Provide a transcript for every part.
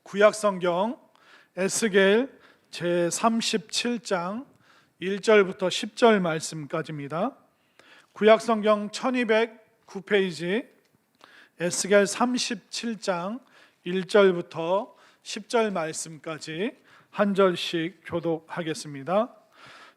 구약성경 에스겔 제37장 1절부터 10절 말씀까지입니다. 구약성경 1209페이지 에스겔 37장 1절부터 10절 말씀까지 한 절씩 교독하겠습니다.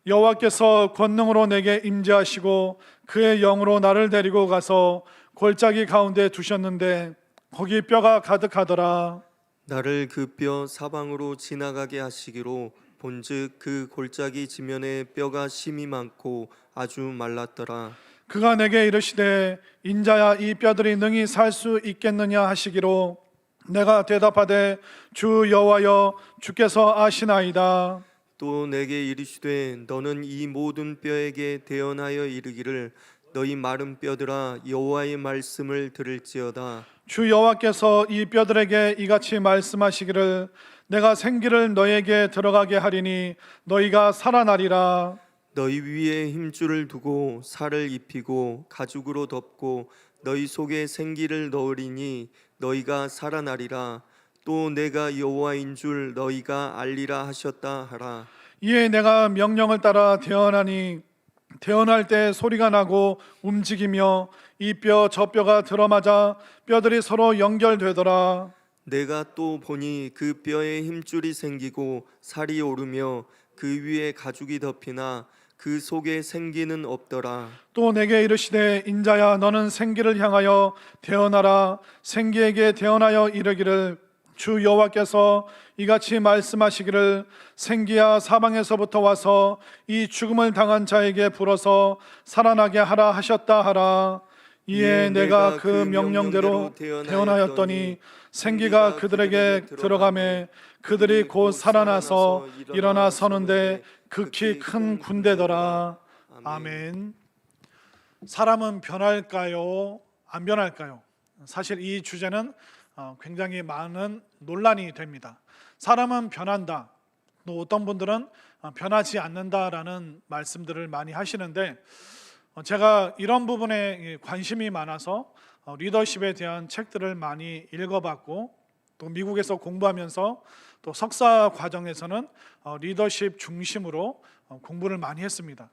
여호와께서 권능으로 내게 임재하시고 그의 영으로 나를 데리고 가서 골짜기 가운데 두셨는데 거기 뼈가 가득하더라. 나를 그 뼈 사방으로 지나가게 하시기로 본즉 그 골짜기 지면에 뼈가 심이 많고 아주 말랐더라. 그가 내게 이르시되 인자야 이 뼈들이 능히 살 수 있겠느냐 하시기로 내가 대답하되 주 여호와여 주께서 아시나이다. 또 내게 이르시되 너는 이 모든 뼈에게 대언하여 이르기를 너희 마른 뼈들아 여호와의 말씀을 들을지어다. 주 여호와께서 이 뼈들에게 이같이 말씀하시기를 내가 생기를 너에게 들어가게 하리니 너희가 살아나리라. 너희 위에 힘줄을 두고 살을 입히고 가죽으로 덮고 너희 속에 생기를 넣으리니 너희가 살아나리라. 또 내가 여호와인 줄 너희가 알리라 하셨다 하라. 이에 내가 명령을 따라 대언하니 대언할 때 소리가 나고 움직이며 이 뼈 저 뼈가 들어맞아 뼈들이 서로 연결되더라. 내가 또 보니 그 뼈에 힘줄이 생기고 살이 오르며 그 위에 가죽이 덮이나 그 속에 생기는 없더라. 또 내게 이르시되 인자야 너는 생기를 향하여 대언하라. 생기에게 대언하여 이르기를 주 여호와께서 이같이 말씀하시기를 생기야 사방에서부터 와서 이 죽음을 당한 자에게 불어서 살아나게 하라 하셨다 하라. 이에 내가 그 명령대로 대언하였더니 생기가 그들에게 들어가매 그들이 곧 살아나서 일어나 서는데 극히 큰 군대더라. 아멘. 사람은 변할까요? 안 변할까요? 사실 이 주제는 굉장히 많은 논란이 됩니다. 사람은 변한다. 또 어떤 분들은 변하지 않는다라는 말씀들을 많이 하시는데 제가 이런 부분에 관심이 많아서 리더십에 대한 책들을 많이 읽어봤고 또 미국에서 공부하면서 또 석사 과정에서는 리더십 중심으로 공부를 많이 했습니다.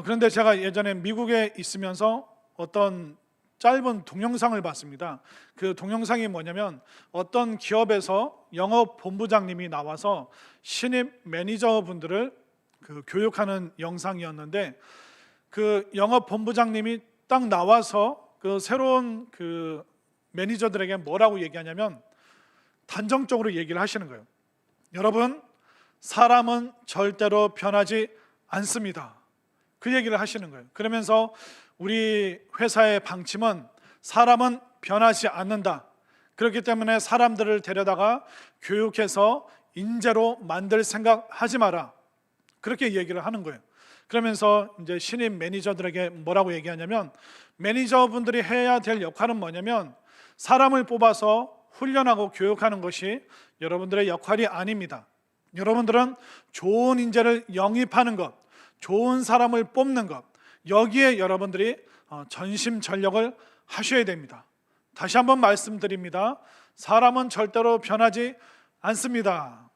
그런데 제가 예전에 미국에 있으면서 어떤 짧은 동영상을 봤습니다. 그 동영상이 뭐냐면 어떤 기업에서 영업 본부장님이 나와서 신입 매니저분들을 교육하는 영상이었는데 그 영업 본부장님이 딱 나와서 그 새로운 그 매니저들에게 뭐라고 얘기하냐면 단정적으로 얘기를 하시는 거예요. 여러분, 사람은 절대로 변하지 않습니다. 그 얘기를 하시는 거예요. 그러면서 우리 회사의 방침은 사람은 변하지 않는다. 그렇기 때문에 사람들을 데려다가 교육해서 인재로 만들 생각하지 마라. 그렇게 얘기를 하는 거예요. 그러면서 이제 신입 매니저들에게 뭐라고 얘기하냐면 매니저분들이 해야 될 역할은 뭐냐면 사람을 뽑아서 훈련하고 교육하는 것이 여러분들의 역할이 아닙니다. 여러분들은 좋은 인재를 영입하는 것, 좋은 사람을 뽑는 것, 여기에 여러분들이 전심전력을 하셔야 됩니다. 다시 한번 말씀드립니다. 사람은 절대로 변하지 않습니다.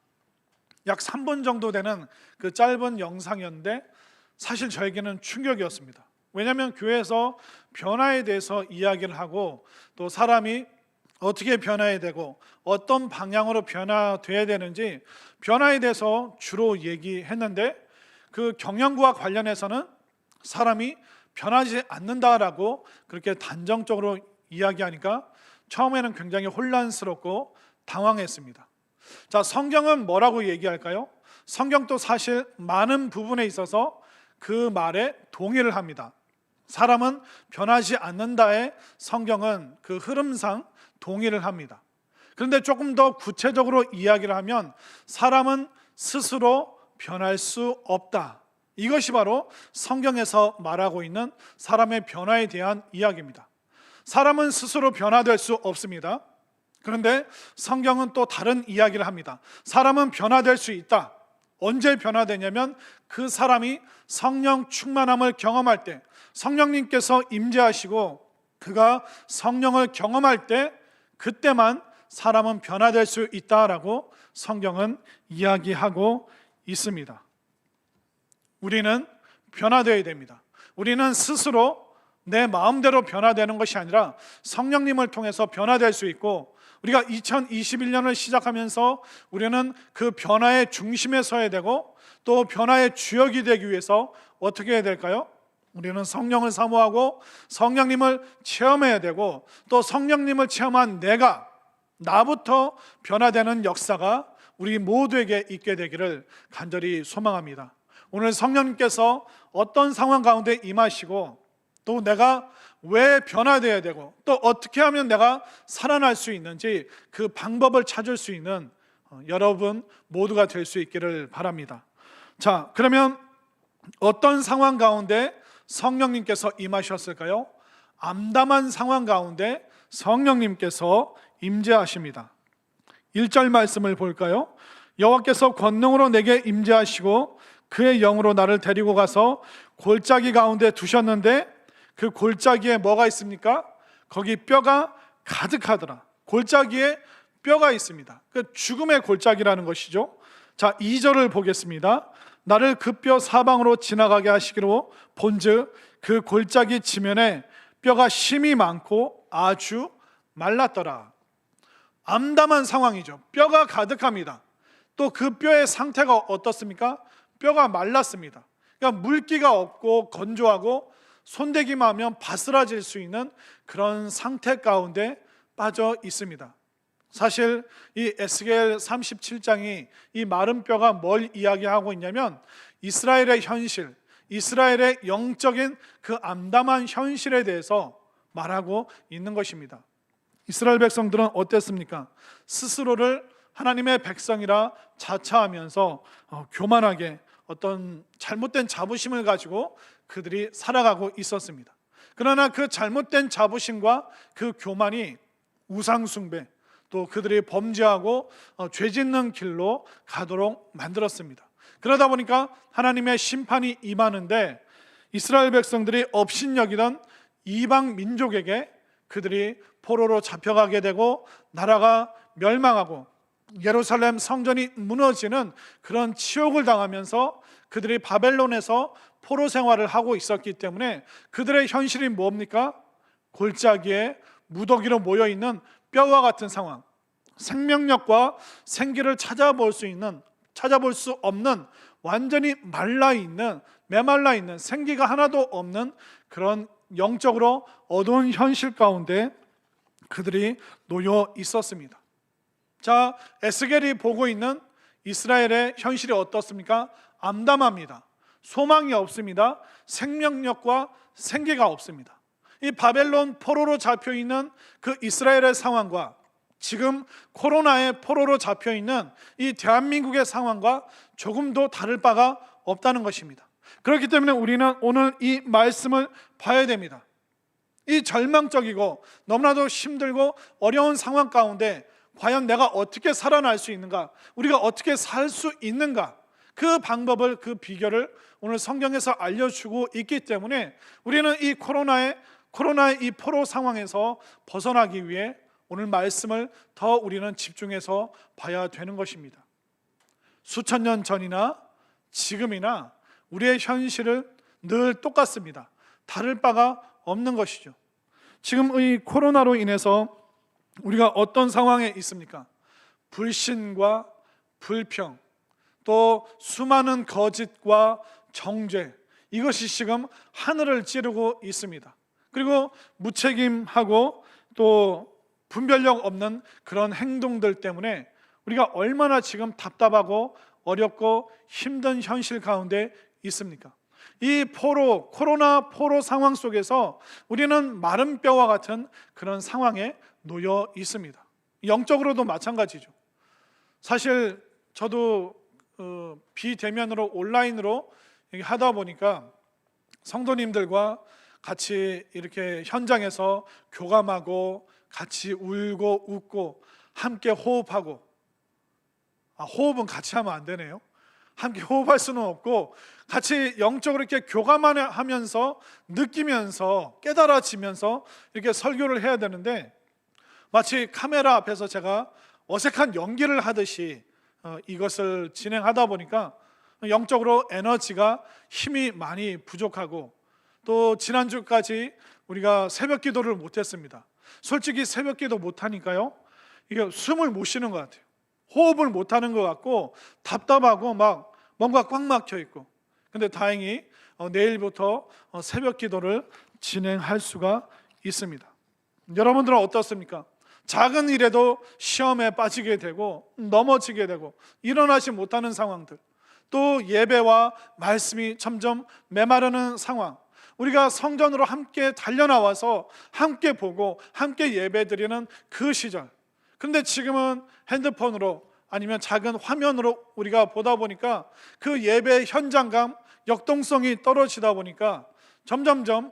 약 3분 정도 되는 그 짧은 영상이었는데 사실 저에게는 충격이었습니다. 왜냐하면 교회에서 변화에 대해서 이야기를 하고 또 사람이 어떻게 변화해야 되고 어떤 방향으로 변화돼야 되는지 변화에 대해서 주로 얘기했는데 그 경영과 관련해서는 사람이 변하지 않는다라고 그렇게 단정적으로 이야기하니까 처음에는 굉장히 혼란스럽고 당황했습니다. 자, 성경은 뭐라고 얘기할까요? 성경도 사실 많은 부분에 있어서 그 말에 동의를 합니다. 사람은 변하지 않는다에 성경은 그 흐름상 동의를 합니다. 그런데 조금 더 구체적으로 이야기를 하면 사람은 스스로 변할 수 없다. 이것이 바로 성경에서 말하고 있는 사람의 변화에 대한 이야기입니다. 사람은 스스로 변화될 수 없습니다. 그런데 성경은 또 다른 이야기를 합니다. 사람은 변화될 수 있다. 언제 변화되냐면 그 사람이 성령 충만함을 경험할 때, 성령님께서 임재하시고 그가 성령을 경험할 때 그때만 사람은 변화될 수 있다라고 성경은 이야기하고 있습니다. 우리는 변화되어야 됩니다. 우리는 스스로 내 마음대로 변화되는 것이 아니라 성령님을 통해서 변화될 수 있고, 우리가 2021년을 시작하면서 우리는 그 변화의 중심에 서야 되고, 또 변화의 주역이 되기 위해서 어떻게 해야 될까요? 우리는 성령을 사모하고 성령님을 체험해야 되고, 또 성령님을 체험한 나부터 변화되는 역사가 우리 모두에게 있게 되기를 간절히 소망합니다. 오늘 성령님께서 어떤 상황 가운데 임하시고, 또 내가 왜 변화되어야 되고, 또 어떻게 하면 내가 살아날 수 있는지 그 방법을 찾을 수 있는 여러분 모두가 될 수 있기를 바랍니다. 자, 그러면 어떤 상황 가운데 성령님께서 임하셨을까요? 암담한 상황 가운데 성령님께서 임재하십니다. 1절 말씀을 볼까요? 여호와께서 권능으로 내게 임재하시고 그의 영으로 나를 데리고 가서 골짜기 가운데 두셨는데, 그 골짜기에 뭐가 있습니까? 거기 뼈가 가득하더라. 골짜기에 뼈가 있습니다. 그 죽음의 골짜기라는 것이죠. 자, 2절을 보겠습니다. 나를 그 뼈 사방으로 지나가게 하시기로 본즉 그 골짜기 지면에 뼈가 심이 많고 아주 말랐더라. 암담한 상황이죠. 뼈가 가득합니다. 또 그 뼈의 상태가 어떻습니까? 뼈가 말랐습니다. 그러니까 물기가 없고 건조하고 손대기만 하면 바스라질 수 있는 그런 상태 가운데 빠져 있습니다. 사실 이 에스겔 37장이 이 마른 뼈가 뭘 이야기하고 있냐면, 이스라엘의 현실, 이스라엘의 영적인 그 암담한 현실에 대해서 말하고 있는 것입니다. 이스라엘 백성들은 어땠습니까? 스스로를 하나님의 백성이라 자처하면서 교만하게 어떤 잘못된 자부심을 가지고 그들이 살아가고 있었습니다. 그러나 그 잘못된 자부심과 그 교만이 우상숭배, 또 그들이 범죄하고 죄짓는 길로 가도록 만들었습니다. 그러다 보니까 하나님의 심판이 임하는데, 이스라엘 백성들이 업신여기던 이방 민족에게 그들이 포로로 잡혀가게 되고 나라가 멸망하고 예루살렘 성전이 무너지는 그런 치욕을 당하면서 그들이 바벨론에서 포로 생활을 하고 있었기 때문에 그들의 현실이 뭡니까? 골짜기에 무더기로 모여있는 뼈와 같은 상황, 생명력과 생기를 찾아볼 수 없는, 완전히 말라있는, 메말라있는, 생기가 하나도 없는 그런 영적으로 어두운 현실 가운데 그들이 놓여 있었습니다. 자, 에스겔이 보고 있는 이스라엘의 현실이 어떻습니까? 암담합니다. 소망이 없습니다. 생명력과 생기가 없습니다. 이 바벨론 포로로 잡혀있는 그 이스라엘의 상황과 지금 코로나의 포로로 잡혀있는 이 대한민국의 상황과 조금도 다를 바가 없다는 것입니다. 그렇기 때문에 우리는 오늘 이 말씀을 봐야 됩니다. 이 절망적이고 너무나도 힘들고 어려운 상황 가운데 과연 내가 어떻게 살아날 수 있는가, 우리가 어떻게 살 수 있는가, 그 방법을, 그 비결을 오늘 성경에서 알려주고 있기 때문에 우리는 이 코로나의 이 포로 상황에서 벗어나기 위해 오늘 말씀을 더 우리는 집중해서 봐야 되는 것입니다. 수천 년 전이나 지금이나 우리의 현실은 늘 똑같습니다. 다를 바가 없는 것이죠. 지금 이 코로나로 인해서 우리가 어떤 상황에 있습니까? 불신과 불평, 또 수많은 거짓과 정죄, 이것이 지금 하늘을 찌르고 있습니다. 그리고 무책임하고 또 분별력 없는 그런 행동들 때문에 우리가 얼마나 지금 답답하고 어렵고 힘든 현실 가운데 있습니까? 이 코로나 포로 상황 속에서 우리는 마른 뼈와 같은 그런 상황에 놓여 있습니다. 영적으로도 마찬가지죠. 사실 저도 비대면으로 온라인으로 하다 보니까 성도님들과 같이 이렇게 현장에서 교감하고 같이 울고 웃고 함께 호흡하고, 호흡은 같이 하면 안 되네요. 함께 호흡할 수는 없고 같이 영적으로 이렇게 교감하면서 느끼면서 깨달아지면서 이렇게 설교를 해야 되는데, 마치 카메라 앞에서 제가 어색한 연기를 하듯이 이것을 진행하다 보니까 영적으로 에너지가 힘이 많이 부족하고, 또 지난주까지 우리가 새벽 기도를 못했습니다. 솔직히 새벽 기도 못하니까요, 이게 숨을 못 쉬는 것 같아요. 호흡을 못하는 것 같고 답답하고 막 뭔가 꽉 막혀 있고. 근데 다행히 내일부터 새벽 기도를 진행할 수가 있습니다. 여러분들은 어떻습니까? 작은 일에도 시험에 빠지게 되고 넘어지게 되고 일어나지 못하는 상황들, 또 예배와 말씀이 점점 메마르는 상황, 우리가 성전으로 함께 달려나와서 함께 보고 함께 예배드리는 그 시절, 근데 지금은 핸드폰으로 아니면 작은 화면으로 우리가 보다 보니까 그 예배 현장감, 역동성이 떨어지다 보니까 점점점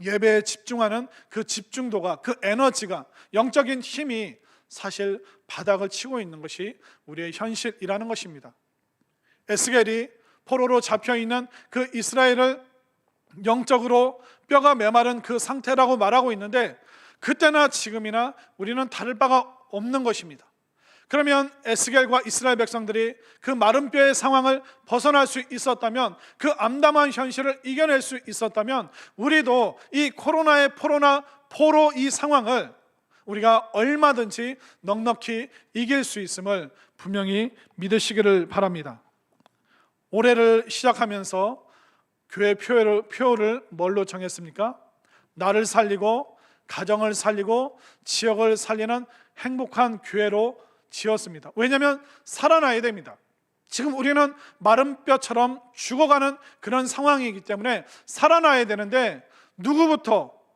예배에 집중하는 그 집중도가, 그 에너지가, 영적인 힘이 사실 바닥을 치고 있는 것이 우리의 현실이라는 것입니다. 에스겔이 포로로 잡혀있는 그 이스라엘을 영적으로 뼈가 메마른 그 상태라고 말하고 있는데, 그때나 지금이나 우리는 다를 바가 없는 것입니다. 그러면 에스겔과 이스라엘 백성들이 그 마른 뼈의 상황을 벗어날 수 있었다면, 그 암담한 현실을 이겨낼 수 있었다면, 우리도 이 코로나의 포로 이 상황을 우리가 얼마든지 넉넉히 이길 수 있음을 분명히 믿으시기를 바랍니다. 올해를 시작하면서 교회 표를 뭘로 정했습니까? 나를 살리고 가정을 살리고 지역을 살리는 행복한 교회로 지었습니다. 왜냐하면 살아나야 됩니다. 지금 우리는 마른 뼈처럼 죽어가는 그런 상황이기 때문에 살아나야 되는데,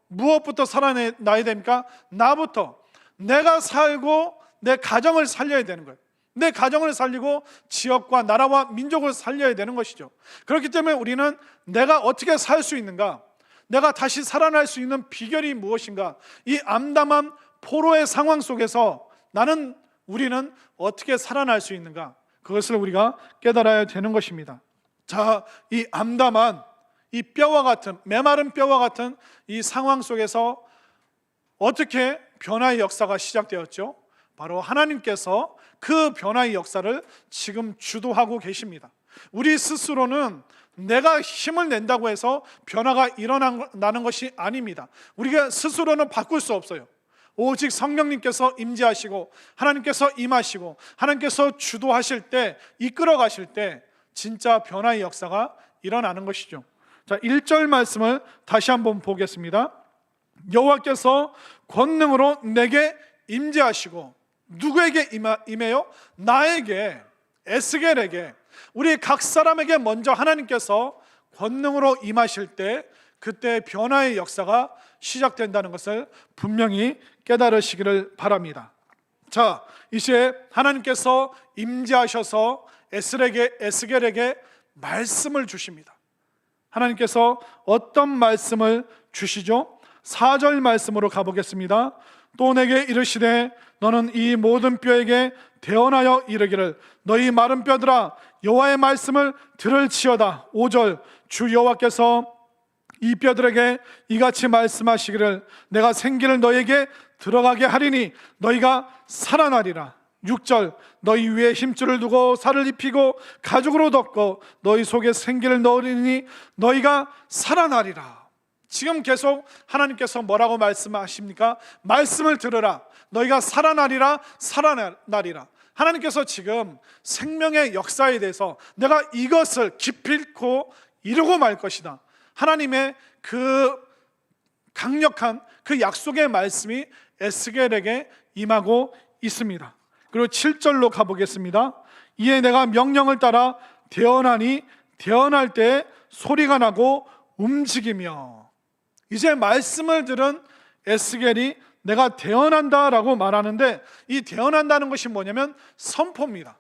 무엇부터 살아나야 됩니까? 나부터. 내가 살고 내 가정을 살려야 되는 거예요. 내 가정을 살리고 지역과 나라와 민족을 살려야 되는 것이죠. 그렇기 때문에 우리는 내가 어떻게 살 수 있는가, 내가 다시 살아날 수 있는 비결이 무엇인가, 이 암담한 포로의 상황 속에서 우리는 어떻게 살아날 수 있는가, 그것을 우리가 깨달아야 되는 것입니다. 자, 이 암담한 이 뼈와 같은, 메마른 뼈와 같은 이 상황 속에서 어떻게 변화의 역사가 시작되었죠? 바로 하나님께서 그 변화의 역사를 지금 주도하고 계십니다. 우리 스스로는 내가 힘을 낸다고 해서 변화가 일어나는 것이 아닙니다. 우리가 스스로는 바꿀 수 없어요. 오직 성령님께서 임재하시고 하나님께서 임하시고 하나님께서 주도하실 때, 이끌어 가실 때 진짜 변화의 역사가 일어나는 것이죠. 자, 1절 말씀을 다시 한번 보겠습니다. 여호와께서 권능으로 내게 임재하시고, 누구에게 임해요? 나에게, 에스겔에게, 우리 각 사람에게 먼저 하나님께서 권능으로 임하실 때, 그때 변화의 역사가 시작된다는 것을 분명히 깨달으시기를 바랍니다. 자, 이제 하나님께서 임재하셔서 에스겔에게 말씀을 주십니다. 하나님께서 어떤 말씀을 주시죠? 4절 말씀으로 가보겠습니다. 또 내게 이르시되 너는 이 모든 뼈에게 대언하여 이르기를, 너희 마른 뼈들아 여호와의 말씀을 들을지어다. 5절, 주 여호와께서 이 뼈들에게 이같이 말씀하시기를, 내가 생기를 너희에게 들어가게 하리니 너희가 살아나리라. 6절, 너희 위에 힘줄을 두고 살을 입히고 가죽으로 덮고 너희 속에 생기를 넣으리니 너희가 살아나리라. 지금 계속 하나님께서 뭐라고 말씀하십니까? 말씀을 들으라. 너희가 살아나리라. 살아나리라. 하나님께서 지금 생명의 역사에 대해서 내가 이것을 기필코 이루고 말 것이다, 하나님의 그 강력한 그 약속의 말씀이 에스겔에게 임하고 있습니다. 그리고 7절로 가보겠습니다. 이에 내가 명령을 따라 대언하니 대언할 때 소리가 나고 움직이며. 이제 말씀을 들은 에스겔이 내가 대언한다라고 말하는데, 이 대언한다는 것이 뭐냐면 선포입니다.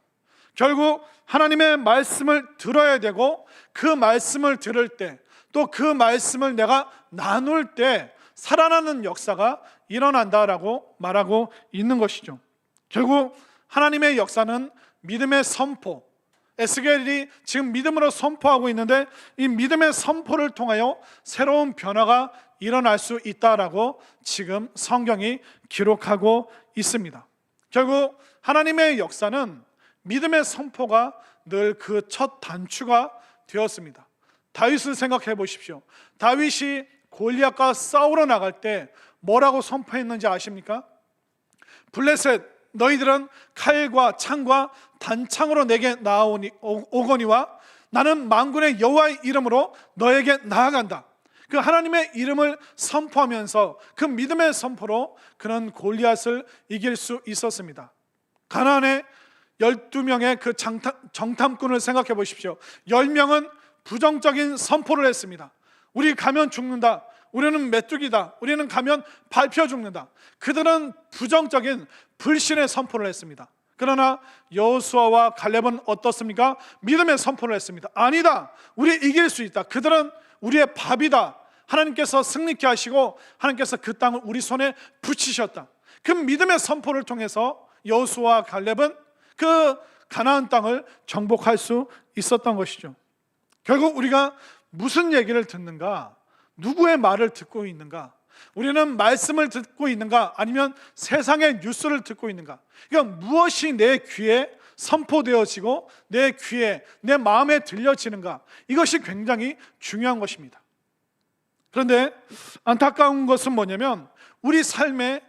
결국 하나님의 말씀을 들어야 되고, 그 말씀을 들을 때, 또 그 말씀을 내가 나눌 때 살아나는 역사가 일어난다라고 말하고 있는 것이죠. 결국 하나님의 역사는 믿음의 선포, 에스겔이 지금 믿음으로 선포하고 있는데 이 믿음의 선포를 통하여 새로운 변화가 일어날 수 있다라고 지금 성경이 기록하고 있습니다. 결국 하나님의 역사는 믿음의 선포가 늘 그 첫 단추가 되었습니다. 다윗을 생각해 보십시오. 다윗이 골리앗과 싸우러 나갈 때 뭐라고 선포했는지 아십니까? 블레셋, 너희들은 칼과 창과 단창으로 내게 오거니와 나는 만군의 여호와의 이름으로 너에게 나아간다. 그 하나님의 이름을 선포하면서 그 믿음의 선포로 그는 골리앗을 이길 수 있었습니다. 가나안의 12명의 그 정탐꾼을 생각해 보십시오. 10명은 부정적인 선포를 했습니다. 우리 가면 죽는다. 우리는 메뚜기다. 우리는 가면 밟혀 죽는다. 그들은 부정적인 불신의 선포를 했습니다. 그러나 여호수아와 갈렙은 어떻습니까? 믿음의 선포를 했습니다. 아니다. 우리 이길 수 있다. 그들은 우리의 밥이다. 하나님께서 승리케 하시고 하나님께서 그 땅을 우리 손에 붙이셨다. 그 믿음의 선포를 통해서 여호수아와 갈렙은 그 가나안 땅을 정복할 수 있었던 것이죠. 결국 우리가 무슨 얘기를 듣는가? 누구의 말을 듣고 있는가? 우리는 말씀을 듣고 있는가? 아니면 세상의 뉴스를 듣고 있는가? 그러니까 무엇이 내 귀에 선포되어지고 내 귀에, 내 마음에 들려지는가? 이것이 굉장히 중요한 것입니다. 그런데 안타까운 것은 뭐냐면 우리 삶의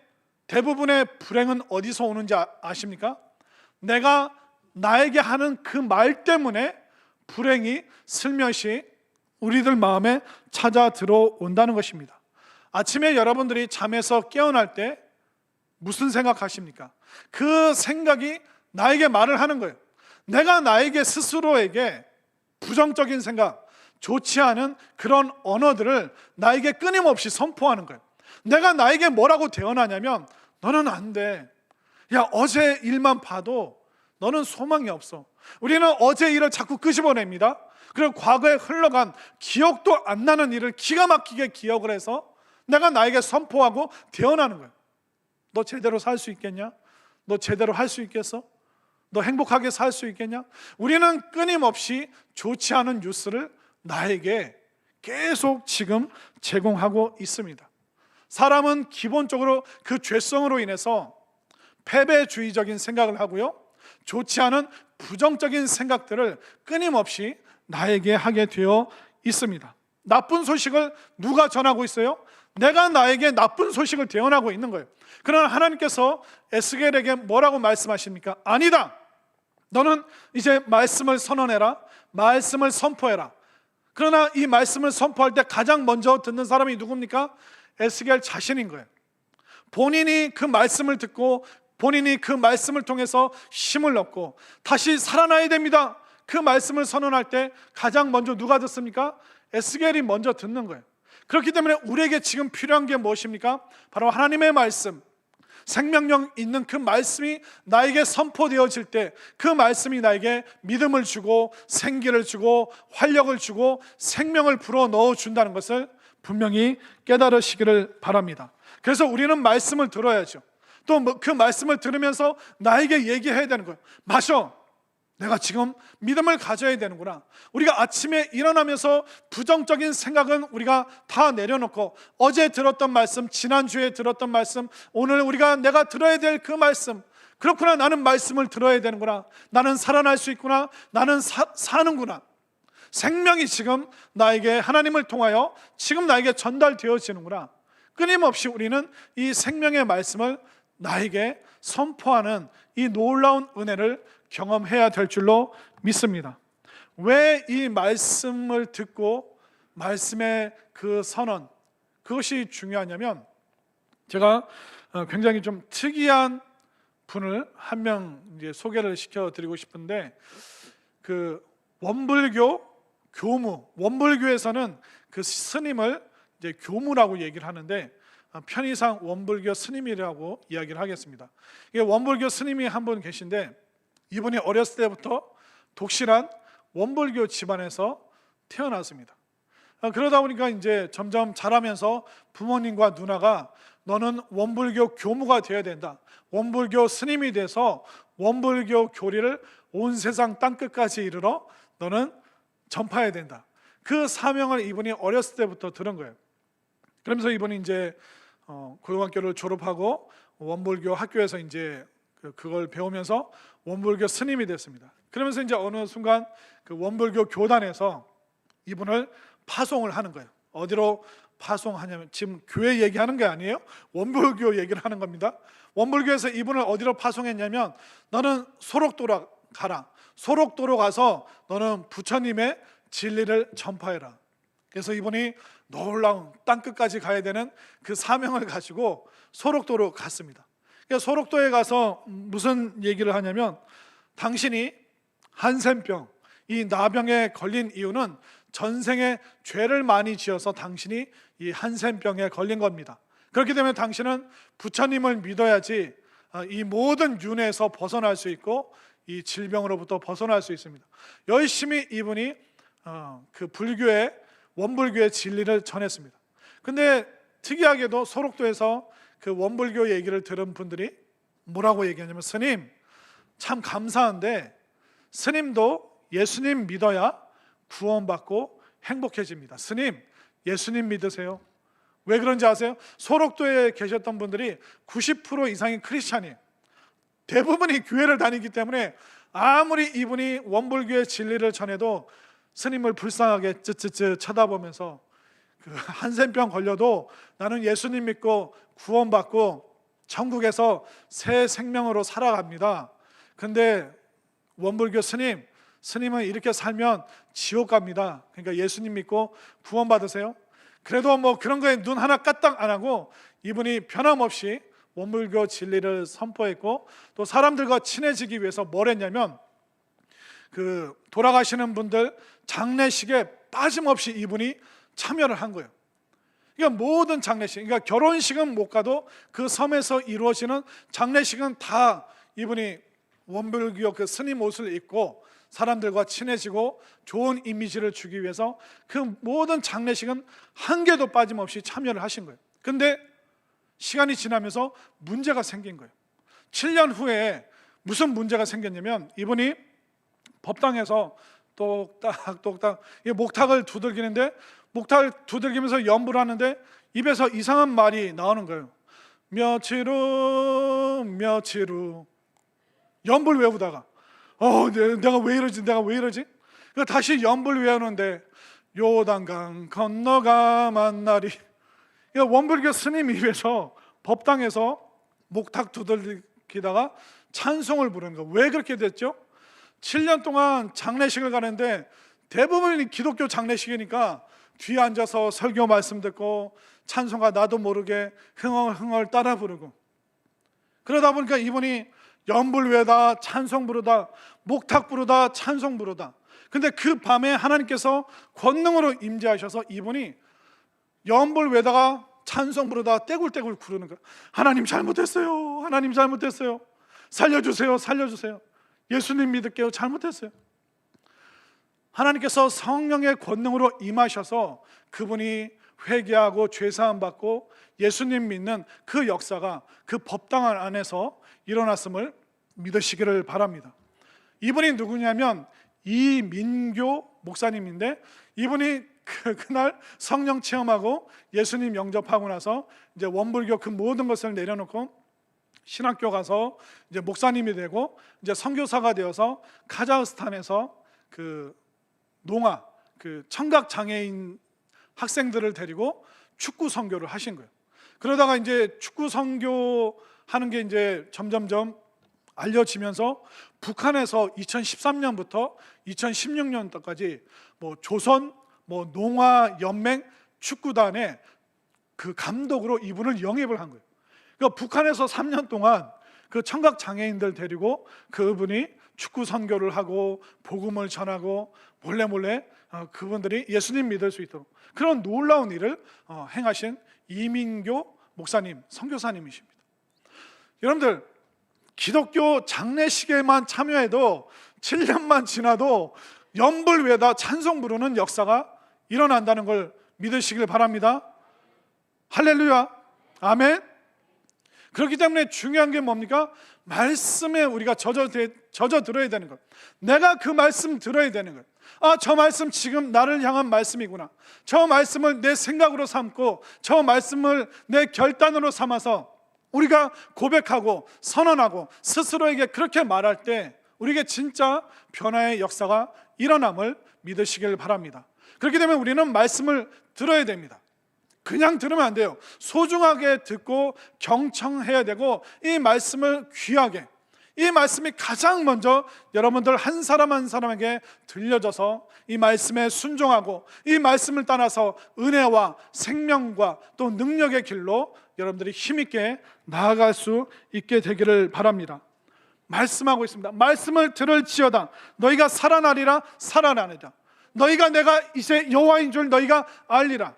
대부분의 불행은 어디서 오는지 아십니까? 내가 나에게 하는 그 말 때문에 불행이 슬며시 우리들 마음에 찾아 들어온다는 것입니다. 아침에 여러분들이 잠에서 깨어날 때 무슨 생각하십니까? 그 생각이 나에게 말을 하는 거예요. 내가 나에게 스스로에게 부정적인 생각, 좋지 않은 그런 언어들을 나에게 끊임없이 선포하는 거예요. 내가 나에게 뭐라고 대언하냐면 너는 안 돼. 야, 어제 일만 봐도 너는 소망이 없어. 우리는 어제 일을 자꾸 끄집어냅니다. 그리고 과거에 흘러간 기억도 안 나는 일을 기가 막히게 기억을 해서 내가 나에게 선포하고 대언하는 거예요. 너 제대로 살 수 있겠냐? 너 제대로 할 수 있겠어? 너 행복하게 살 수 있겠냐? 우리는 끊임없이 좋지 않은 뉴스를 나에게 계속 지금 제공하고 있습니다. 사람은 기본적으로 그 죄성으로 인해서 패배주의적인 생각을 하고요, 좋지 않은 부정적인 생각들을 끊임없이 나에게 하게 되어 있습니다. 나쁜 소식을 누가 전하고 있어요? 내가 나에게 나쁜 소식을 대언하고 있는 거예요. 그러나 하나님께서 에스겔에게 뭐라고 말씀하십니까? 아니다. 너는 이제 말씀을 선언해라. 말씀을 선포해라. 그러나 이 말씀을 선포할 때 가장 먼저 듣는 사람이 누굽니까? 에스겔 자신인 거예요. 본인이 그 말씀을 듣고 본인이 그 말씀을 통해서 힘을 얻고 다시 살아나야 됩니다. 그 말씀을 선언할 때 가장 먼저 누가 듣습니까? 에스겔이 먼저 듣는 거예요. 그렇기 때문에 우리에게 지금 필요한 게 무엇입니까? 바로 하나님의 말씀, 생명력 있는 그 말씀이 나에게 선포되어질 때 그 말씀이 나에게 믿음을 주고 생기를 주고 활력을 주고 생명을 불어 넣어준다는 것을 분명히 깨달으시기를 바랍니다. 그래서 우리는 말씀을 들어야죠. 또 그 말씀을 들으면서 나에게 얘기해야 되는 거예요. 마셔. 내가 지금 믿음을 가져야 되는구나. 우리가 아침에 일어나면서 부정적인 생각은 우리가 다 내려놓고 어제 들었던 말씀, 지난주에 들었던 말씀, 오늘 내가 들어야 될 그 말씀, 그렇구나, 나는 말씀을 들어야 되는구나, 나는 살아날 수 있구나, 나는 사는구나. 생명이 지금 나에게 하나님을 통하여 지금 나에게 전달되어지는구나. 끊임없이 우리는 이 생명의 말씀을 나에게 선포하는 이 놀라운 은혜를 경험해야 될 줄로 믿습니다. 왜 이 말씀을 듣고 말씀의 그 선언, 그것이 중요하냐면, 제가 굉장히 좀 특이한 분을 한 명 소개를 시켜드리고 싶은데, 그 원불교 교무, 원불교에서는 그 스님을 이제 교무라고 얘기를 하는데 편의상 원불교 스님이라고 이야기를 하겠습니다. 이게 원불교 스님이 한 분 계신데, 이분이 어렸을 때부터 독실한 원불교 집안에서 태어났습니다. 그러다 보니까 이제 점점 자라면서 부모님과 누나가 너는 원불교 교무가 되어야 된다, 원불교 스님이 돼서 원불교 교리를 온 세상 땅끝까지 이르러 너는 전파해야 된다. 그 사명을 이분이 어렸을 때부터 들은 거예요. 그러면서 이분이 이제 고등학교를 졸업하고 원불교 학교에서 이제 그걸 배우면서 원불교 스님이 됐습니다. 그러면서 이제 어느 순간 그 원불교 교단에서 이분을 파송을 하는 거예요. 어디로 파송하냐면, 지금 교회 얘기하는 게 아니에요. 원불교 얘기를 하는 겁니다. 원불교에서 이분을 어디로 파송했냐면, 너는 소록도로 가라. 소록도로 가서 너는 부처님의 진리를 전파해라. 그래서 이분이 놀라운 땅끝까지 가야 되는 그 사명을 가지고 소록도로 갔습니다. 그래서 소록도에 가서 무슨 얘기를 하냐면, 당신이 한센병, 이 나병에 걸린 이유는 전생에 죄를 많이 지어서 당신이 이 한센병에 걸린 겁니다. 그렇기 때문에 당신은 부처님을 믿어야지 이 모든 윤회에서 벗어날 수 있고 이 질병으로부터 벗어날 수 있습니다. 열심히 이분이 그 불교의 원불교의 진리를 전했습니다. 근데 특이하게도 소록도에서 그 원불교 얘기를 들은 분들이 뭐라고 얘기하냐면, 스님 참 감사한데 스님도 예수님 믿어야 구원받고 행복해집니다. 스님 예수님 믿으세요. 왜 그런지 아세요? 소록도에 계셨던 분들이 90% 이상이 크리스찬이에요. 대부분이 교회를 다니기 때문에 아무리 이분이 원불교의 진리를 전해도 스님을 불쌍하게 쯧쯧쯧 쳐다보면서 그 한센병 걸려도 나는 예수님 믿고 구원받고 천국에서 새 생명으로 살아갑니다. 근데 원불교 스님은 이렇게 살면 지옥 갑니다. 그러니까 예수님 믿고 구원받으세요. 그래도 뭐 그런 거에 눈 하나 까딱 안 하고 이분이 변함없이 원불교 진리를 선포했고, 또 사람들과 친해지기 위해서 뭘 했냐면, 그 돌아가시는 분들 장례식에 빠짐없이 이분이 참여를 한 거예요. 그러니까 모든 장례식, 그러니까 결혼식은 못 가도 그 섬에서 이루어지는 장례식은 다 이분이 원불교 그 스님 옷을 입고 사람들과 친해지고 좋은 이미지를 주기 위해서 그 모든 장례식은 한 개도 빠짐없이 참여를 하신 거예요. 근데 시간이 지나면서 문제가 생긴 거예요. 7년 후에 무슨 문제가 생겼냐면, 이분이 법당에서 똑딱똑딱 목탁을 두들기는데, 목탁을 두들기면서 연부를 하는데 입에서 이상한 말이 나오는 거예요. 며칠 후 연불 외우다가 내가 왜 이러지? 그러니까 다시 연불 외우는데 요단강 건너가 만나리. 그러니까 원불교 스님 입에서 법당에서 목탁 두들기다가 찬송을 부르는 거예요. 왜 그렇게 됐죠? 7년 동안 장례식을 가는데 대부분이 기독교 장례식이니까 뒤에 앉아서 설교 말씀 듣고 찬송가 나도 모르게 흥얼흥얼 따라 부르고, 그러다 보니까 이분이 연불 외다 찬송 부르다, 목탁 부르다 찬송 부르다. 근데 그 밤에 하나님께서 권능으로 임재하셔서 이분이 연불 외다가 찬송 부르다 떼굴떼굴 구르는 거예요. 하나님 잘못했어요. 하나님 잘못했어요. 살려주세요. 살려주세요. 예수님 믿을게요. 잘못했어요. 하나님께서 성령의 권능으로 임하셔서 그분이 회개하고 죄사함 받고 예수님 믿는 그 역사가 그 법당 안에서 일어났음을 믿으시기를 바랍니다. 이분이 누구냐면 이민교 목사님인데, 이분이 그날 성령 체험하고 예수님 영접하고 나서 이제 원불교 그 모든 것을 내려놓고 신학교 가서 이제 목사님이 되고 이제 선교사가 되어서 카자흐스탄에서 그 농아 그 청각 장애인 학생들을 데리고 축구 선교를 하신 거예요. 그러다가 이제 축구 선교하는 게 이제 점점점 알려지면서 북한에서 2013년부터 2016년까지 뭐 조선 뭐 농아 연맹 축구단의 그 감독으로 이분을 영입을 한 거예요. 그러니까 북한에서 3년 동안 그 청각 장애인들 데리고 그분이 축구 선교를 하고 복음을 전하고 몰래 그분들이 예수님 믿을 수 있도록 그런 놀라운 일을 행하신 이민교 목사님, 선교사님이십니다. 여러분들, 기독교 장례식에만 참여해도 7년만 지나도 연불 외다 찬송 부르는 역사가 일어난다는 걸 믿으시길 바랍니다. 할렐루야, 아멘. 그렇기 때문에 중요한 게 뭡니까? 말씀에 우리가 젖어 들어야 되는 것. 내가 그 말씀 들어야 되는 것. 아, 저 말씀 지금 나를 향한 말씀이구나. 저 말씀을 내 생각으로 삼고 저 말씀을 내 결단으로 삼아서 우리가 고백하고 선언하고 스스로에게 그렇게 말할 때 우리에게 진짜 변화의 역사가 일어남을 믿으시길 바랍니다. 그렇게 되면 우리는 말씀을 들어야 됩니다. 그냥 들으면 안 돼요. 소중하게 듣고 경청해야 되고, 이 말씀을 귀하게, 이 말씀이 가장 먼저 여러분들 한 사람 한 사람에게 들려져서 이 말씀에 순종하고 이 말씀을 따라서 은혜와 생명과 또 능력의 길로 여러분들이 힘있게 나아갈 수 있게 되기를 바랍니다. 말씀하고 있습니다. 말씀을 들을지어다 너희가 살아나리라. 살아나리라. 너희가 내가 이제 여호와인 줄 너희가 알리라.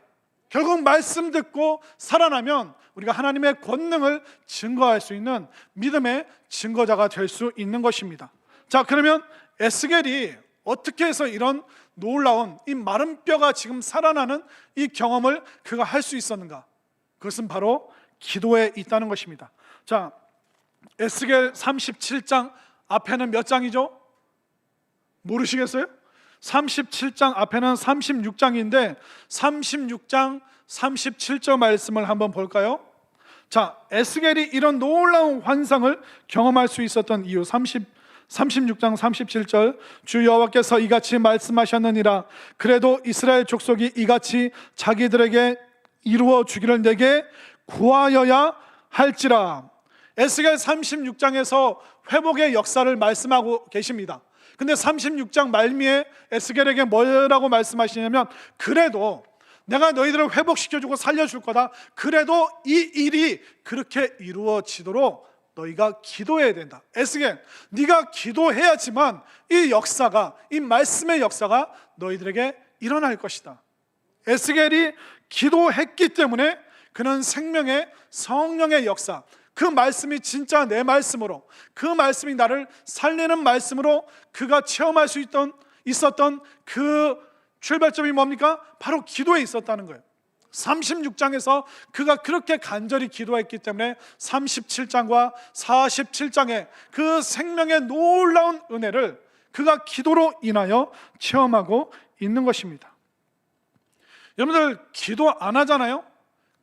결국 말씀 듣고 살아나면 우리가 하나님의 권능을 증거할 수 있는 믿음의 증거자가 될 수 있는 것입니다. 자, 그러면 에스겔이 어떻게 해서 이런 놀라운 이 마른 뼈가 지금 살아나는 이 경험을 그가 할 수 있었는가? 그것은 바로 기도에 있다는 것입니다. 자, 에스겔 37장 앞에는 몇 장이죠? 모르시겠어요? 37장 앞에는 36장인데 36장 37절 말씀을 한번 볼까요? 자, 에스겔이 이런 놀라운 환상을 경험할 수 있었던 이유, 36장 37절, 주 여호와께서 이같이 말씀하셨느니라. 그래도 이스라엘 족속이 이같이 자기들에게 이루어 주기를 내게 구하여야 할지라. 에스겔 36장에서 회복의 역사를 말씀하고 계십니다. 근데 36장 말미에 에스겔에게 뭐라고 말씀하시냐면, 그래도 내가 너희들을 회복시켜주고 살려줄 거다. 그래도 이 일이 그렇게 이루어지도록 너희가 기도해야 된다. 에스겔, 네가 기도해야지만 이 역사가, 이 말씀의 역사가 너희들에게 일어날 것이다. 에스겔이 기도했기 때문에 그는 생명의 성령의 역사, 그 말씀이 진짜 내 말씀으로, 그 말씀이 나를 살리는 말씀으로 그가 체험할 수 있었던 그 출발점이 뭡니까? 바로 기도에 있었다는 거예요. 36장에서 그가 그렇게 간절히 기도했기 때문에 37장과 47장의 그 생명의 놀라운 은혜를 그가 기도로 인하여 체험하고 있는 것입니다. 여러분들 기도 안 하잖아요?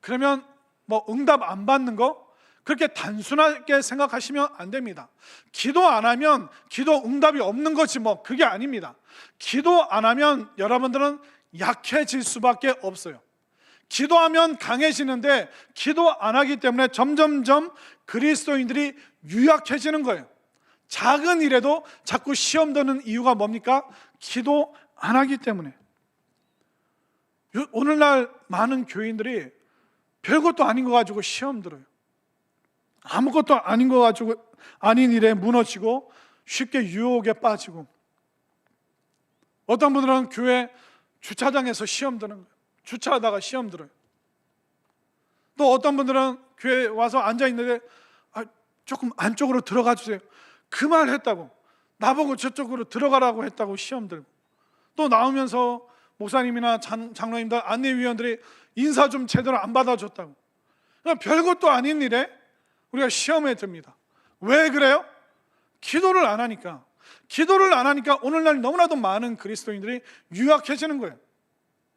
그러면 뭐 응답 안 받는 거 그렇게 단순하게 생각하시면 안 됩니다. 기도 안 하면 기도 응답이 없는 거지 뭐, 그게 아닙니다. 기도 안 하면 여러분들은 약해질 수밖에 없어요. 기도하면 강해지는데 기도 안 하기 때문에 점점점 그리스도인들이 유약해지는 거예요. 작은 일에도 자꾸 시험 드는 이유가 뭡니까? 기도 안 하기 때문에. 오늘날 많은 교인들이 별것도 아닌 거 가지고 시험 들어요. 아무것도 아닌 거 가지고, 아닌 일에 무너지고 쉽게 유혹에 빠지고, 어떤 분들은 교회 주차장에서 시험 드는 거예요. 주차하다가 시험 들어요. 또 어떤 분들은 교회에 와서 앉아 있는데 조금 안쪽으로 들어가 주세요. 그 말 했다고, 나보고 저쪽으로 들어가라고 했다고 시험 들고, 또 나오면서 목사님이나 장로님들, 안내위원들이 인사 좀 제대로 안 받아줬다고, 그냥 별것도 아닌 일에 우리가 시험에 듭니다. 왜 그래요? 기도를 안 하니까. 기도를 안 하니까 오늘날 너무나도 많은 그리스도인들이 유약해지는 거예요.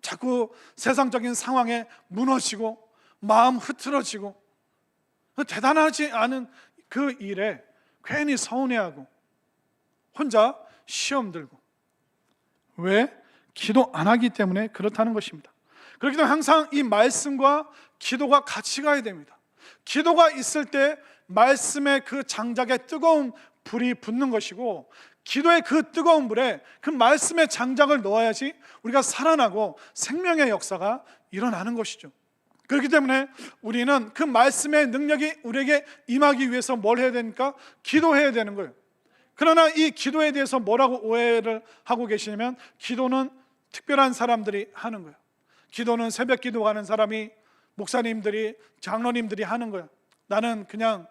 자꾸 세상적인 상황에 무너지고 마음 흐트러지고, 대단하지 않은 그 일에 괜히 서운해하고 혼자 시험 들고. 왜? 기도 안 하기 때문에 그렇다는 것입니다. 그렇기 때문에 항상 이 말씀과 기도가 같이 가야 됩니다. 기도가 있을 때 말씀의 그 장작에 뜨거운 불이 붙는 것이고, 기도의 그 뜨거운 불에 그 말씀의 장작을 넣어야지 우리가 살아나고 생명의 역사가 일어나는 것이죠. 그렇기 때문에 우리는 그 말씀의 능력이 우리에게 임하기 위해서 뭘 해야 되니까? 기도해야 되는 거예요. 그러나 이 기도에 대해서 뭐라고 오해를 하고 계시냐면, 기도는 특별한 사람들이 하는 거예요. 기도는 새벽 기도 가는 사람이, 목사님들이, 장로님들이 하는 거예요. 나는 그냥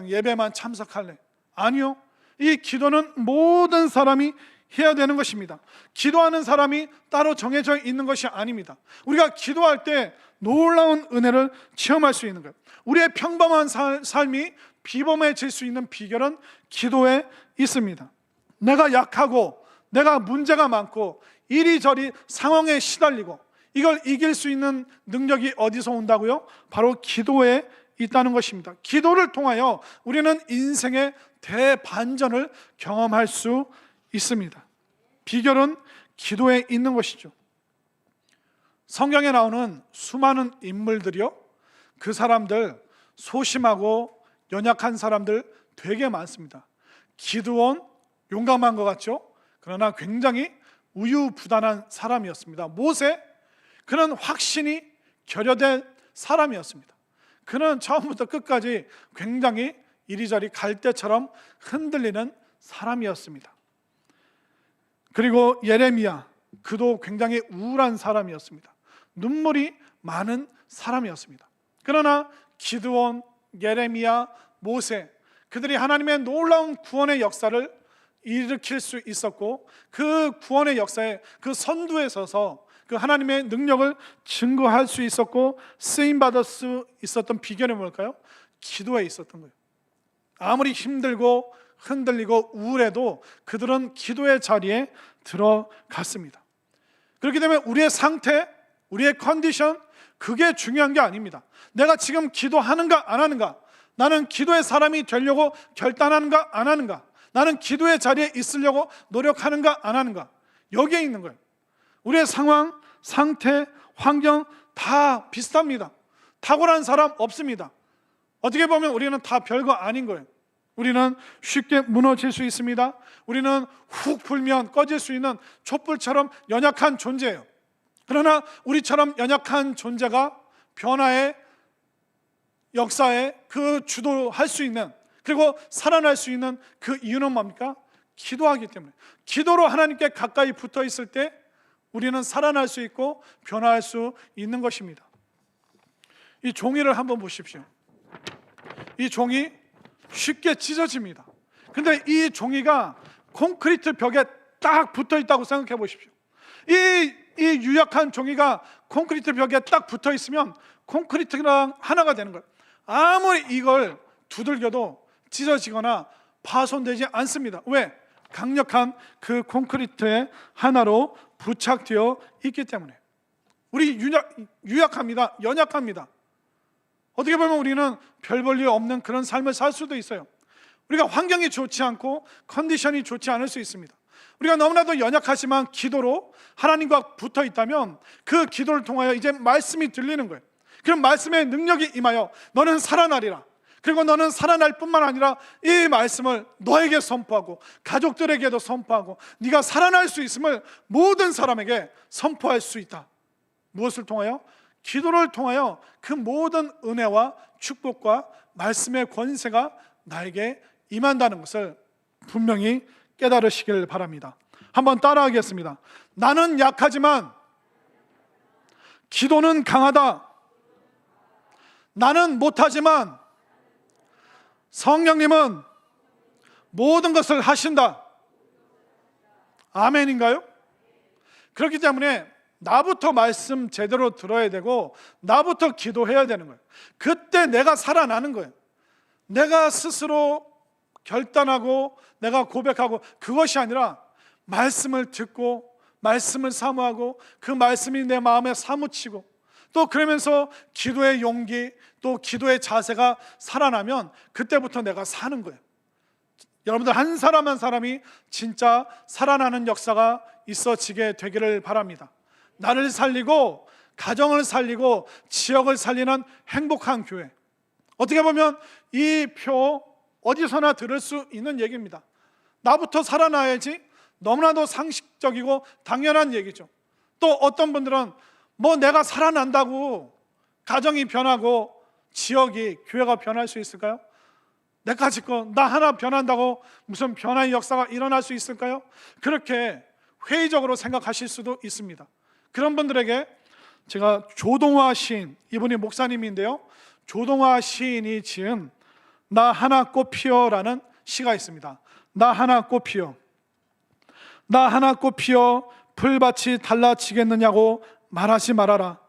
예배만 참석할래. 아니요, 이 기도는 모든 사람이 해야 되는 것입니다. 기도하는 사람이 따로 정해져 있는 것이 아닙니다. 우리가 기도할 때 놀라운 은혜를 체험할 수 있는 거예요. 우리의 평범한 삶이 비범해질 수 있는 비결은 기도에 있습니다. 내가 약하고 내가 문제가 많고 이리저리 상황에 시달리고 이걸 이길 수 있는 능력이 어디서 온다고요? 바로 기도에 있다는 것입니다. 기도를 통하여 우리는 인생의 대반전을 경험할 수 있습니다. 비결은 기도에 있는 것이죠. 성경에 나오는 수많은 인물들이요, 그 사람들, 소심하고 연약한 사람들 되게 많습니다. 기드온, 용감한 것 같죠? 그러나 굉장히 우유부단한 사람이었습니다. 모세, 그는 확신이 결여된 사람이었습니다. 그는 처음부터 끝까지 굉장히 이리저리 갈대처럼 흔들리는 사람이었습니다. 그리고 예레미야, 그도 굉장히 우울한 사람이었습니다. 눈물이 많은 사람이었습니다. 그러나 기드온, 예레미야, 모세, 그들이 하나님의 놀라운 구원의 역사를 일으킬 수 있었고, 그 구원의 역사에, 그 선두에 서서 그 하나님의 능력을 증거할 수 있었고 쓰임받을 수 있었던 비결이 뭘까요? 기도에 있었던 거예요. 아무리 힘들고 흔들리고 우울해도 그들은 기도의 자리에 들어갔습니다. 그렇기 때문에 우리의 상태, 우리의 컨디션, 그게 중요한 게 아닙니다. 내가 지금 기도하는가 안 하는가, 나는 기도의 사람이 되려고 결단하는가 안 하는가, 나는 기도의 자리에 있으려고 노력하는가 안 하는가, 여기에 있는 거예요. 우리의 상황, 상태, 환경 다 비슷합니다. 탁월한 사람 없습니다. 어떻게 보면 우리는 다 별거 아닌 거예요. 우리는 쉽게 무너질 수 있습니다. 우리는 훅 불면 꺼질 수 있는 촛불처럼 연약한 존재예요. 그러나 우리처럼 연약한 존재가 변화의 역사에 그 주도할 수 있는, 그리고 살아날 수 있는 그 이유는 뭡니까? 기도하기 때문에. 기도로 하나님께 가까이 붙어 있을 때 우리는 살아날 수 있고 변화할 수 있는 것입니다. 이 종이를 한번 보십시오. 이 종이 쉽게 찢어집니다. 근데 이 종이가 콘크리트 벽에 딱 붙어 있다고 생각해 보십시오. 이 유약한 종이가 콘크리트 벽에 딱 붙어 있으면 콘크리트랑 하나가 되는 거예요. 아무리 이걸 두들겨도 찢어지거나 파손되지 않습니다. 왜? 강력한 그 콘크리트의 하나로 부착되어 있기 때문에. 우리 유약합니다. 연약합니다. 어떻게 보면 우리는 별 볼 일 없는 그런 삶을 살 수도 있어요. 우리가 환경이 좋지 않고 컨디션이 좋지 않을 수 있습니다. 우리가 너무나도 연약하지만 기도로 하나님과 붙어 있다면 그 기도를 통하여 이제 말씀이 들리는 거예요. 그럼 말씀의 능력이 임하여 너는 살아나리라. 그리고 너는 살아날 뿐만 아니라 이 말씀을 너에게 선포하고 가족들에게도 선포하고 네가 살아날 수 있음을 모든 사람에게 선포할 수 있다. 무엇을 통하여? 기도를 통하여 그 모든 은혜와 축복과 말씀의 권세가 나에게 임한다는 것을 분명히 깨달으시길 바랍니다. 한번 따라하겠습니다. 나는 약하지만 기도는 강하다. 나는 못하지만 성령님은 모든 것을 하신다. 아멘인가요? 그렇기 때문에 나부터 말씀 제대로 들어야 되고 나부터 기도해야 되는 거예요. 그때 내가 살아나는 거예요. 내가 스스로 결단하고 내가 고백하고 그것이 아니라 말씀을 듣고 말씀을 사모하고 그 말씀이 내 마음에 사무치고 또 그러면서 기도의 용기 또 기도의 자세가 살아나면 그때부터 내가 사는 거예요. 여러분들 한 사람 한 사람이 진짜 살아나는 역사가 있어지게 되기를 바랍니다. 나를 살리고 가정을 살리고 지역을 살리는 행복한 교회. 어떻게 보면 이 표 어디서나 들을 수 있는 얘기입니다. 나부터 살아나야지. 너무나도 상식적이고 당연한 얘기죠. 또 어떤 분들은 뭐 내가 살아난다고 가정이 변하고 지역이 교회가 변할 수 있을까요? 내가 짓고 나 하나 변한다고 무슨 변화의 역사가 일어날 수 있을까요? 그렇게 회의적으로 생각하실 수도 있습니다. 그런 분들에게 제가 조동화 시인, 이분이 목사님인데요, 조동화 시인이 지은 나 하나 꽃 피어라는 시가 있습니다. 나 하나 꽃 피어. 나 하나 꽃 피어 풀밭이 달라지겠느냐고 말하지 말아라.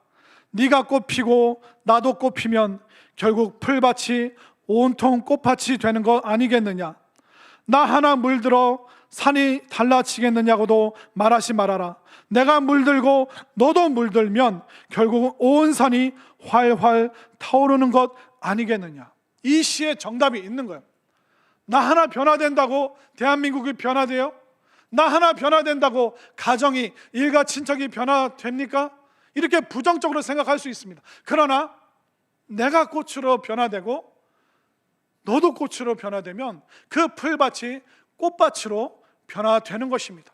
네가 꽃 피고 나도 꽃 피면 결국 풀밭이 온통 꽃밭이 되는 것 아니겠느냐? 나 하나 물들어 산이 달라지겠느냐고도 말하지 말아라. 내가 물들고 너도 물들면 결국 온 산이 활활 타오르는 것 아니겠느냐? 이 시에 정답이 있는 거예요. 나 하나 변화된다고 대한민국이 변화돼요? 나 하나 변화된다고 가정이, 일가 친척이 변화됩니까? 이렇게 부정적으로 생각할 수 있습니다. 그러나 내가 꽃으로 변화되고 너도 꽃으로 변화되면 그 풀밭이 꽃밭으로 변화되는 것입니다.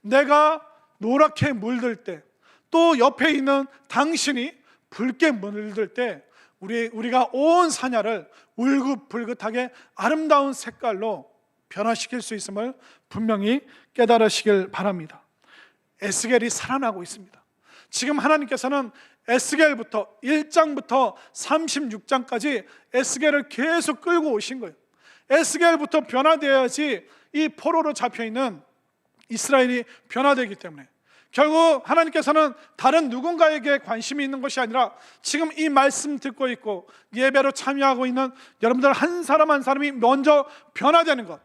내가 노랗게 물들 때, 또 옆에 있는 당신이 붉게 물들 때 우리가 온 사냐를 울긋불긋하게 아름다운 색깔로 변화시킬 수 있음을 분명히 깨달으시길 바랍니다. 에스겔이 살아나고 있습니다. 지금 하나님께서는 에스겔부터 1장부터 36장까지 에스겔을 계속 끌고 오신 거예요. 에스겔부터 변화되어야지 이 포로로 잡혀있는 이스라엘이 변화되기 때문에 결국 하나님께서는 다른 누군가에게 관심이 있는 것이 아니라 지금 이 말씀 듣고 있고 예배로 참여하고 있는 여러분들 한 사람 한 사람이 먼저 변화되는 것,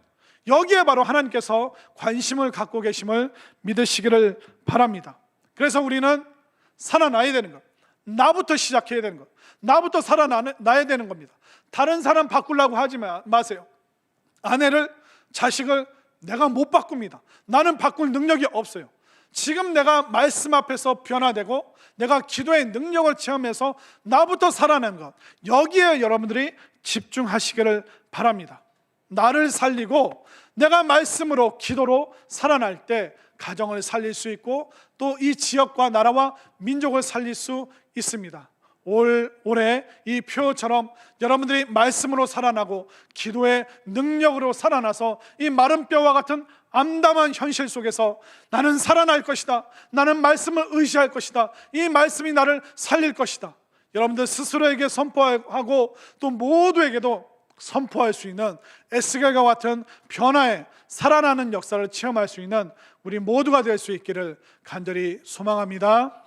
여기에 바로 하나님께서 관심을 갖고 계심을 믿으시기를 바랍니다. 그래서 우리는 살아나야 되는 것, 나부터 시작해야 되는 것, 나부터 살아나야 되는 겁니다. 다른 사람 바꾸려고 하지 마세요. 아내를, 자식을 내가 못 바꿉니다. 나는 바꿀 능력이 없어요. 지금 내가 말씀 앞에서 변화되고 내가 기도의 능력을 체험해서 나부터 살아낸 것, 여기에 여러분들이 집중하시기를 바랍니다. 나를 살리고 내가 말씀으로 기도로 살아날 때 가정을 살릴 수 있고 또 이 지역과 나라와 민족을 살릴 수 있습니다. 올해 이 표처럼 여러분들이 말씀으로 살아나고 기도의 능력으로 살아나서 이 마른 뼈와 같은 암담한 현실 속에서 나는 살아날 것이다, 나는 말씀을 의지할 것이다, 이 말씀이 나를 살릴 것이다, 여러분들 스스로에게 선포하고 또 모두에게도 선포할 수 있는 에스겔과 같은 변화의 살아나는 역사를 체험할 수 있는 우리 모두가 될 수 있기를 간절히 소망합니다.